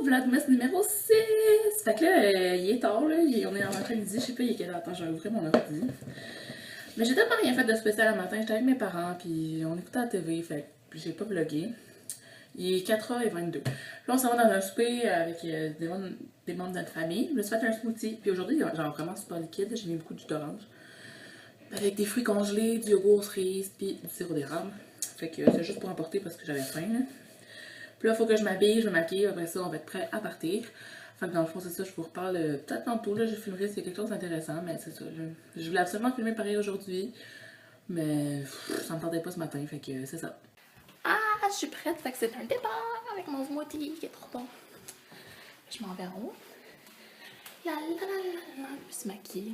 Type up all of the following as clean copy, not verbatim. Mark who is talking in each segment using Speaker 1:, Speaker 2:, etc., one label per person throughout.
Speaker 1: Vlogmas numéro 6! Fait que là, il est tard, là, on est en après-midi, je sais pas il est quelle heure. Attends, je vais ouvrir mon ordi. Mais j'ai tellement rien fait de spécial le matin, j'étais avec mes parents, puis on écoutait la TV, fait que j'ai pas vlogué. Il est 4h22. Là, on s'en va dans un souper avec des membres de notre famille. Je me suis fait un smoothie, puis aujourd'hui, genre vraiment super liquide, j'ai mis beaucoup de jus d'orange. Avec des fruits congelés, du yogourt cerise, puis du sirop d'érable. Fait que c'est juste pour emporter parce que j'avais faim, là. Puis là, il faut que je m'habille, je me maquille, après ça, on va être prêt à partir. Fait que dans le fond, c'est ça, je vous reparle peut-être tantôt, là, je filmerai s'il y a quelque chose d'intéressant, mais c'est ça, là. Je voulais absolument filmer pareil aujourd'hui, mais ça me tentait pas ce matin, fait que c'est ça. Ah, je suis prête, fait que c'est un départ avec mon smoothie qui est trop bon. Je m'en vais en haut. La la la la la, je suis maquillée.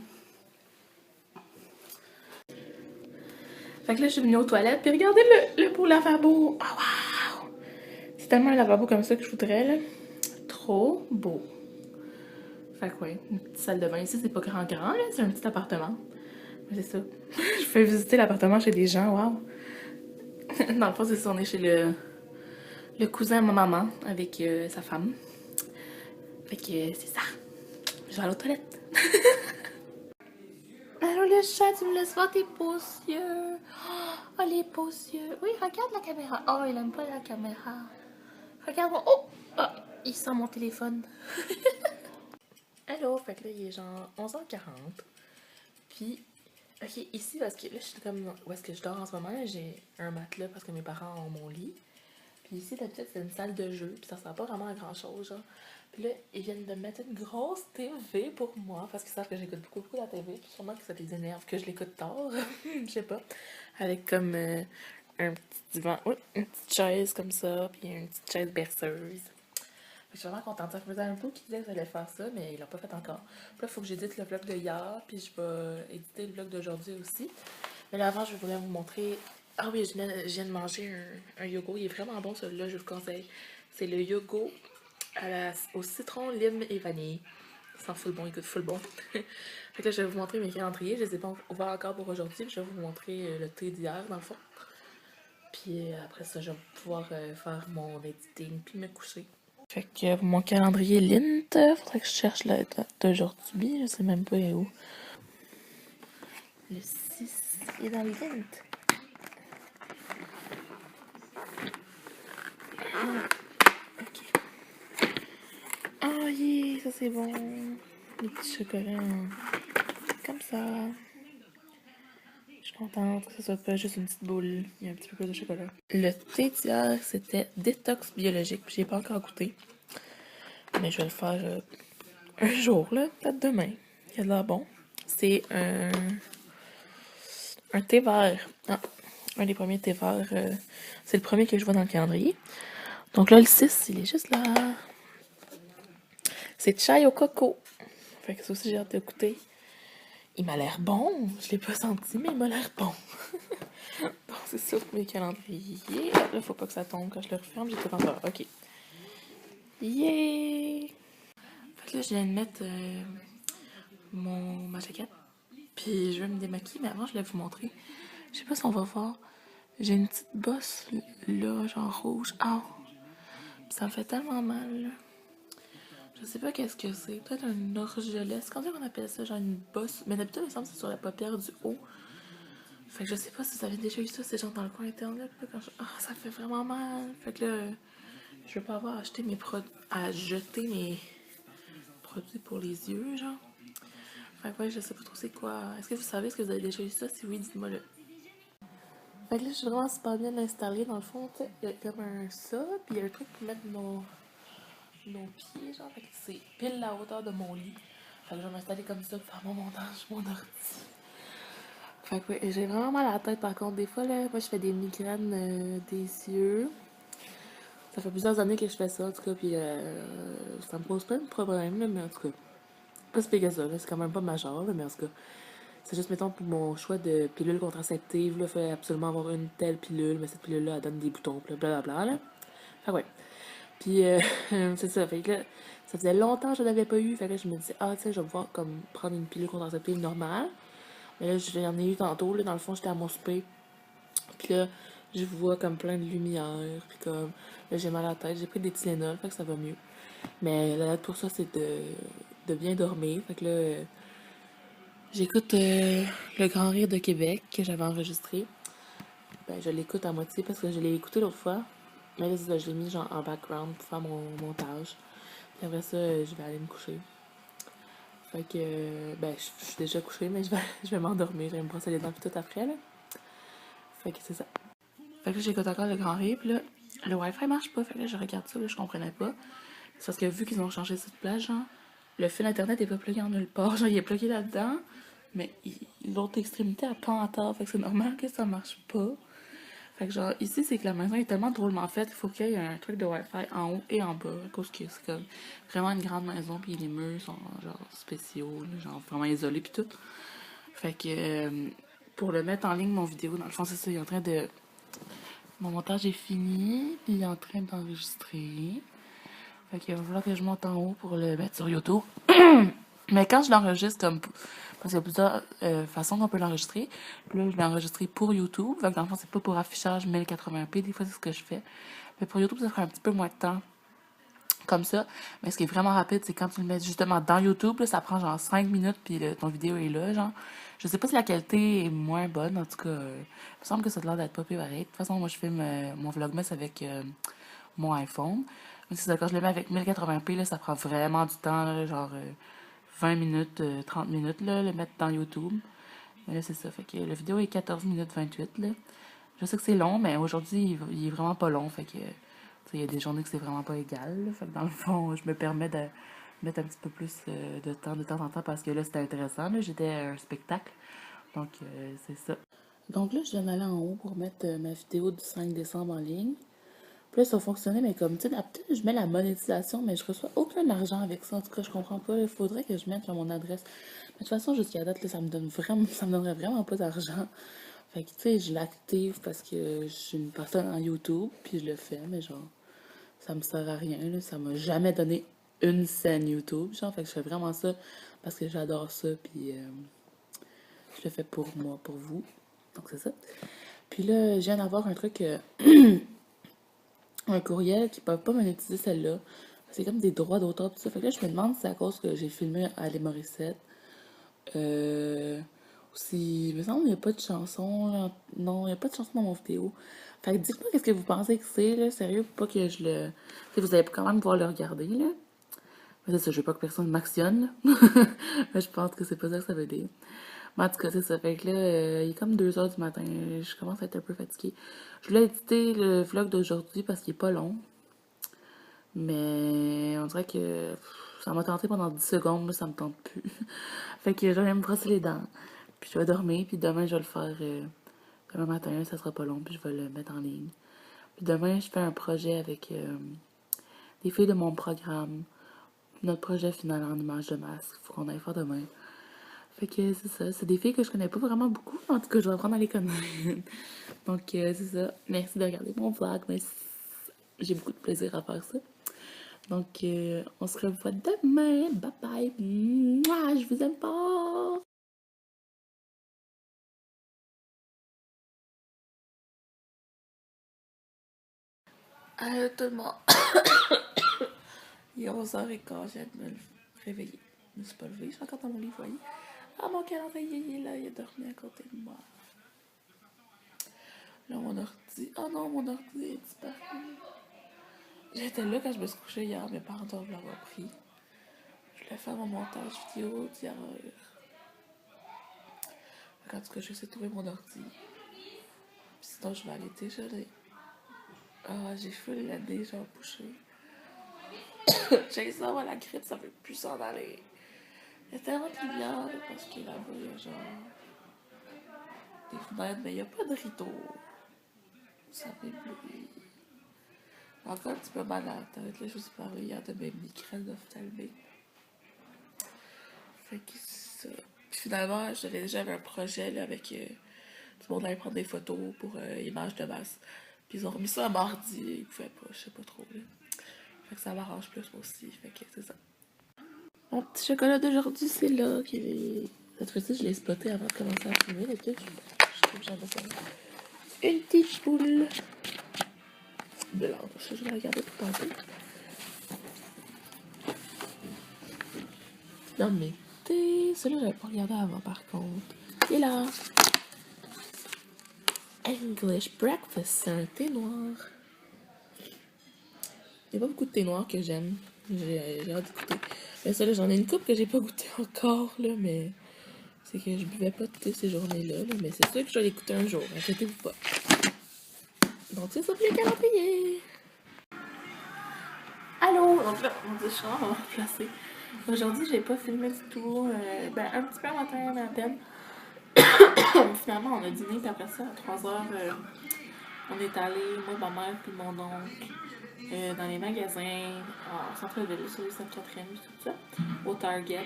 Speaker 1: Fait que là, je suis venue aux toilettes, puis regardez le beau lavabo. Oh, wow! C'est tellement un lavabo comme ça que je voudrais, là. Trop beau. Fait que ouais, une petite salle de bain ici, c'est pas grand, là, c'est un petit appartement. Mais c'est ça. Je fais visiter l'appartement chez des gens, wow. Dans le fond, c'est ça, on est chez le cousin de ma maman avec sa femme. Fait que c'est ça. Je vais aller aux toilettes. Allô le chat, tu me laisses voir tes beaux yeux. Oh, les beaux yeux. Oui, regarde la caméra. Oh, il aime pas la caméra. Regarde-moi. Oh, oh, il sent mon téléphone. Allô, fait que là, il est genre 11h40. Puis, ok, ici, parce que là, je suis comme où est-ce que je dors en ce moment, là, j'ai un matelas parce que mes parents ont mon lit. Puis ici, d'habitude, c'est une salle de jeu, puis ça sert pas vraiment à grand-chose, genre. Puis là, ils viennent de mettre une grosse TV pour moi, parce qu'ils savent que j'écoute beaucoup la TV, puis sûrement que ça les énerve que je l'écoute tard, je sais pas. Avec comme un petit divan, oui, une petite chaise comme ça, puis une petite chaise berceuse. Je suis vraiment contente. Ça faisait un peu qu'ils disaient que j'allais faire ça, mais ils l'ont pas fait encore. Puis là, il faut que j'édite le vlog de hier, puis je vais éditer le vlog d'aujourd'hui aussi. Mais là, avant, je voulais vous montrer. Ah oui, je viens de manger un yogourt. Il est vraiment bon, celui-là, je vous le conseille. C'est le yogourt au citron, lime et vanille. Il sent full bon, il goûte full bon. Fait que là, je vais vous montrer mes calendriers. Je les ai pas ouverts encore pour aujourd'hui. Je vais vous montrer le thé d'hier, dans le fond. Puis après ça, je vais pouvoir faire mon editing puis me coucher. Fait que pour mon calendrier Lint, faudrait que je cherche la date d'aujourd'hui. Je sais même pas où. Le 6 est dans le Lint. Ok. Oh yeah, ça c'est bon. Les petits chocolats comme ça. Je suis contente que ce soit pas juste une petite boule. Il y a un petit peu plus de chocolat. Le thé d'hier, c'était détox biologique. J'ai pas encore goûté. Mais je vais le faire un jour, là. Peut-être demain. Il a l'air bon. C'est un thé vert. Ah, un des premiers thés verts. C'est le premier que je vois dans le calendrier. Donc là, le 6, il est juste là. C'est chai au coco. Fait que ça aussi, j'ai hâte de goûter. Il m'a l'air bon. Je l'ai pas senti, mais il m'a l'air bon. Donc, c'est ça pour mes calendriers. Là, faut pas que ça tombe quand je le referme. J'étais pas encore. OK. Yeah! Fait que là, je viens de mettre ma jaquette. Puis je vais me démaquiller, mais avant, je voulais vous montrer. Je sais pas si on va voir. J'ai une petite bosse là, genre rouge. Ah! Ça me fait tellement mal, là. Je sais pas qu'est-ce que c'est. Peut-être un orgelet. C'est comme ça qu'on appelle ça, genre une bosse. Mais d'habitude, il me semble que c'est sur la paupière du haut. Fait que je sais pas si vous avez déjà eu ça, c'est genre dans le coin interne, là. Puis là, quand ça fait vraiment mal. Fait que là, je veux pas avoir acheté à jeter mes produits pour les yeux, genre. Fait que ouais, je sais pas trop c'est quoi. Est-ce que vous savez, est-ce que vous avez déjà eu ça? Si oui, dites-moi-le. Fait que là, je suis vraiment super bien installée dans le fond, tu sais. Il y a comme un ça, puis il y a un truc pour mettre nos pieds, genre. Fait que c'est pile la hauteur de mon lit. Fait que je vais m'installer comme ça pour faire mon montage, mon ordi. Fait que ouais, j'ai vraiment mal à la tête par contre. Des fois, là, moi je fais des migraines des yeux. Ça fait plusieurs années que je fais ça, en tout cas, puis ça me pose pas de problème, là, mais en tout cas, pas si pire que ça, là, c'est quand même pas majeur, là, mais en tout cas, c'est juste, mettons, pour mon choix de pilule contraceptive, là, il faut absolument avoir une telle pilule, mais cette pilule-là, elle donne des boutons, blablabla, là. Fait ouais. Puis, c'est ça, fait que là, ça faisait longtemps que je l'avais pas eu, fait que là, je me disais, ah, tu sais, je vais pouvoir, comme, prendre une pilule contraceptive normale. Mais là, j'en ai eu tantôt, là, dans le fond, j'étais à mon souper. Puis là, je vois comme plein de lumière, puis comme, là, j'ai mal à la tête, j'ai pris des Tylenol, fait que ça va mieux. Mais là, pour ça, c'est de bien dormir. Fait que là, j'écoute Le Grand Rire de Québec que j'avais enregistré. Ben, je l'écoute à moitié parce que je l'ai écouté l'autre fois. Mais là, c'est ça, je l'ai mis genre en background pour faire mon montage. Puis après ça, je vais aller me coucher. Fait que, ben, je suis déjà couchée, mais je vais m'endormir. Je vais me brosser les dents puis tout après, là. Fait que c'est ça. Fait que là, j'écoute encore Le Grand Rire, puis là, le Wi-Fi marche pas. Fait que là, je regarde ça, là, je comprenais pas. C'est parce que vu qu'ils ont changé cette plage, genre, le fil internet est pas plugué en nulle part. Genre, il est plugué là-dedans, mais l'autre extrémité a pas en tort. Fait que c'est normal que ça marche pas. Fait que genre, ici, c'est que la maison est tellement drôlement faite, il faut qu'il y ait un truc de Wi-Fi en haut et en bas, à cause que c'est comme vraiment une grande maison, puis les murs sont genre spéciaux, là, genre vraiment isolés, puis tout. Fait que pour le mettre en ligne, mon vidéo, dans le fond, c'est ça, il est en train de. Mon montage est fini, puis il est en train d'enregistrer. Fait qu'il va falloir que je monte en haut pour le mettre sur YouTube. Mais quand je l'enregistre comme. Parce qu'il y a plusieurs façons qu'on peut l'enregistrer. Puis là, je l'ai enregistré pour YouTube. Fait que dans le fond, c'est pas pour affichage 1080p. Des fois, c'est ce que je fais. Mais pour YouTube, ça ferait un petit peu moins de temps. Comme ça. Mais ce qui est vraiment rapide, c'est quand tu le mets justement dans YouTube, là, ça prend genre 5 minutes, puis ton vidéo est là, genre. Je sais pas si la qualité est moins bonne, en tout cas. Il me semble que ça a l'air d'être pas pire pareil. De toute façon, moi, je filme mon Vlogmas avec mon iPhone. Mais c'est ça, quand je le mets avec 1080p, là, ça prend vraiment du temps, là, genre 20 minutes, 30 minutes, là, le mettre dans YouTube. Mais là, c'est ça. Fait que la vidéo est 14 minutes 28, là. Je sais que c'est long, mais aujourd'hui, il est vraiment pas long. Fait que, il y a des journées que c'est vraiment pas égal, là. Fait que dans le fond, je me permets de mettre un petit peu plus de temps en temps parce que là, c'était intéressant, là. J'étais à un spectacle. Donc, c'est ça. Donc là, je viens d'aller en haut pour mettre ma vidéo du 5 décembre en ligne. Puis là, ça fonctionnait, mais comme, tu sais, peut-être je mets la monétisation, mais je reçois aucun argent avec ça. En tout cas, je comprends pas. Il faudrait que je mette là, mon adresse. Mais de toute façon, jusqu'à date, là, ça me donnerait vraiment pas d'argent. Fait que, tu sais, je l'active parce que je suis une personne en YouTube, puis je le fais, mais genre, ça me sert à rien, là. Ça m'a jamais donné une scène YouTube, genre. Fait que je fais vraiment ça parce que j'adore ça, puis je le fais pour moi, pour vous. Donc, c'est ça. Puis là, je viens d'avoir un truc. Un courriel qui peuvent pas monétiser celle-là. C'est comme des droits d'auteur, tout ça. Fait que là, je me demande si c'est à cause que j'ai filmé à Les Morissette. Ou si, il me semble qu'il n'y a pas de chanson, là. Non, il n'y a pas de chanson dans mon vidéo. Fait que dites-moi qu'est-ce que vous pensez que c'est, là. Sérieux, pour pas que je le. T'sais, vous allez quand même pouvoir le regarder, là. Mais c'est ça, je veux pas que personne m'actionne, là. Mais je pense que c'est pas ça que ça veut dire. Mais en tout cas, c'est ça. Fait que là, il est comme 2 heures du matin. Je commence à être un peu fatiguée. Je voulais éditer le vlog d'aujourd'hui parce qu'il est pas long. Mais on dirait que ça m'a tenté pendant 10 secondes, là, ça me tente plus. Fait que je vais me brosser les dents. Puis je vais dormir, puis demain je vais le faire demain matin, ça sera pas long, puis je vais le mettre en ligne. Puis demain, je fais un projet avec des filles de mon programme. Notre projet final en image de masque. Faut qu'on aille faire demain. Fait que c'est ça. C'est des filles que je connais pas vraiment beaucoup. En tout cas, je vais apprendre à les connaître. Donc, c'est ça. Merci de regarder mon vlog. Mais j'ai beaucoup de plaisir à faire ça. Donc, on se revoit demain. Bye bye. Mouah, je vous aime pas. Allô tout le monde. Il est 11h15, je viens de me réveiller. Je me suis pas levée, je suis encore dans mon lit, voyez. Ah, mon calendrier, il est là, il a dormi à côté de moi. Là, mon ordi. Oh non, mon ordi est disparu. J'étais là quand je me suis couchée hier, mes parents doivent l'avoir pris. Je voulais faire mon montage vidéo d'hier. En tout cas, je sais trouver mon ordi. Puis sinon, je vais aller déjeuner. Ah, j'ai full la nez, genre bouché. J'ai ça, la grippe, ça veut plus s'en aller. Il y a tellement de lumière parce que là-bas, il y a genre des fenêtres, mais il n'y a pas de rideau. Ça fait bleu. Encore un petit peu mal à la tête. Là, je vous ai parlé hier de mes migraines ophtalmiques. Fait que c'est ça. Puis finalement, j'avais déjà un projet là, avec tout le monde allait prendre des photos pour Images de masse. Puis ils ont remis ça à mardi. Ils pouvaient pas, je sais pas trop. Là. Fait que ça m'arrange plus moi aussi. Fait que c'est ça. Mon petit chocolat d'aujourd'hui, c'est là. Cette fois-ci, je l'ai spoté avant de commencer à filmer. Je trouve que j'aime ça. Une petite boule blanche. Je vais la regarder pour tantôt. dans mes thés. Celui-là, j'avais pas regardé avant, par contre. Et là, English Breakfast, c'est un thé noir. Il n'y a pas beaucoup de thé noir que j'aime. J'ai hâte d'écouter. Mais ça, là, j'en ai une coupe que j'ai pas goûté encore, là, mais c'est que je buvais pas de thé ces journées-là, là, mais c'est sûr que je vais l'écouter un jour, inquiétez-vous pas. Donc, c'est ça pour les calendriers. Allô! Donc là, mon Dieu, on va replacer. Aujourd'hui, j'ai pas filmé du tout. Un petit peu à matin, mais à peine. Finalement, on a dîné, puis après ça, à 3h, on est allé, moi, ma mère, puis mon oncle, dans les magasins, en centre-ville, sur les Sainte-Catherine, tout ça, au Target,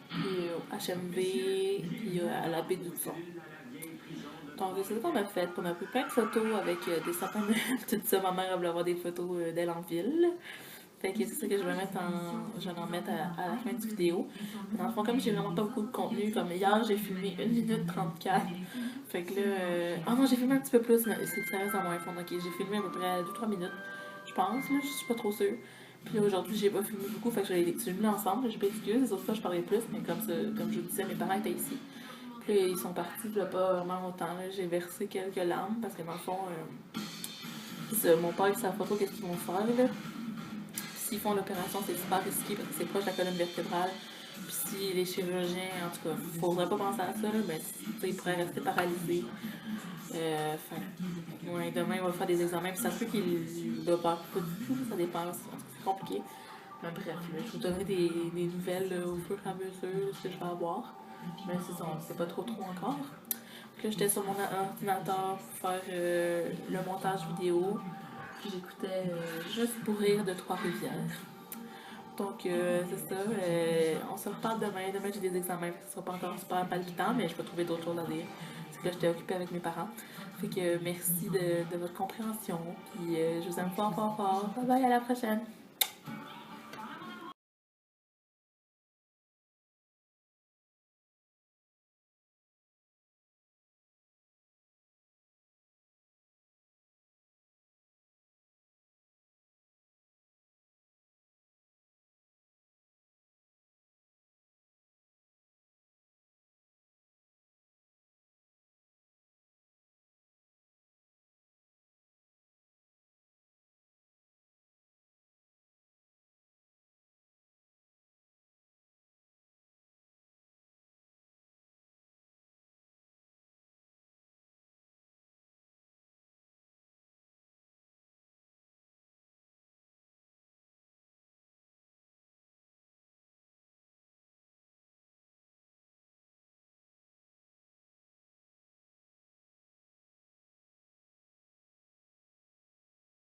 Speaker 1: puis au HMV, puis à la baie du Son. Donc, c'est ça qu'on a fait. On a pris plein de photos avec des sapins de tout ça. Ma mère, elle voulait avoir des photos d'elle en ville. Fait que c'est ça que je vais mettre je vais en mettre à la fin du vidéo. Dans le fond, comme j'ai vraiment pas beaucoup de contenu, comme hier, j'ai filmé 1 minute 34. Fait que là. Oh non, j'ai filmé un petit peu plus, mais ça reste dans mon iPhone. Ok, j'ai filmé à peu près 2-3 minutes, je pense, là, je suis pas trop sûre. Puis là, aujourd'hui, j'ai pas filmé beaucoup, fait que j'ai mis ensemble. Je m'excuse, les autres fois, je parlais plus, mais comme je vous disais, mes parents étaient ici. Puis là, ils sont partis, il pas vraiment longtemps. J'ai versé quelques larmes, parce que dans le fond, mon père, ils savent pas trop qu'est-ce qu'ils vont faire, là. S'ils font l'opération, c'est super risqué parce que c'est proche de la colonne vertébrale. Puis si les chirurgiens, en tout cas, faudrait pas penser à ça, là, mais ils pourraient rester paralysés. Ouais, demain, il va faire des examens. Puis ça se peut qu'il va pas du tout, ça dépend. C'est compliqué. Mais bref, je vous donnerai des nouvelles au fur et à mesure de ce que je vais avoir. Mais c'est pas trop encore. Puis là, j'étais sur mon ordinateur pour faire le montage vidéo. Puis j'écoutais Juste pour rire de Trois-Rivières. Donc, c'est ça. On se reparle demain. Demain, j'ai des examens. Ce sera pas encore super palpitant, mais je peux trouver d'autres choses à dire. C'est que là, j'étais occupée avec mes parents. Fait que merci de votre compréhension. Puis je vous aime fort, fort, fort. Bye bye, à la prochaine.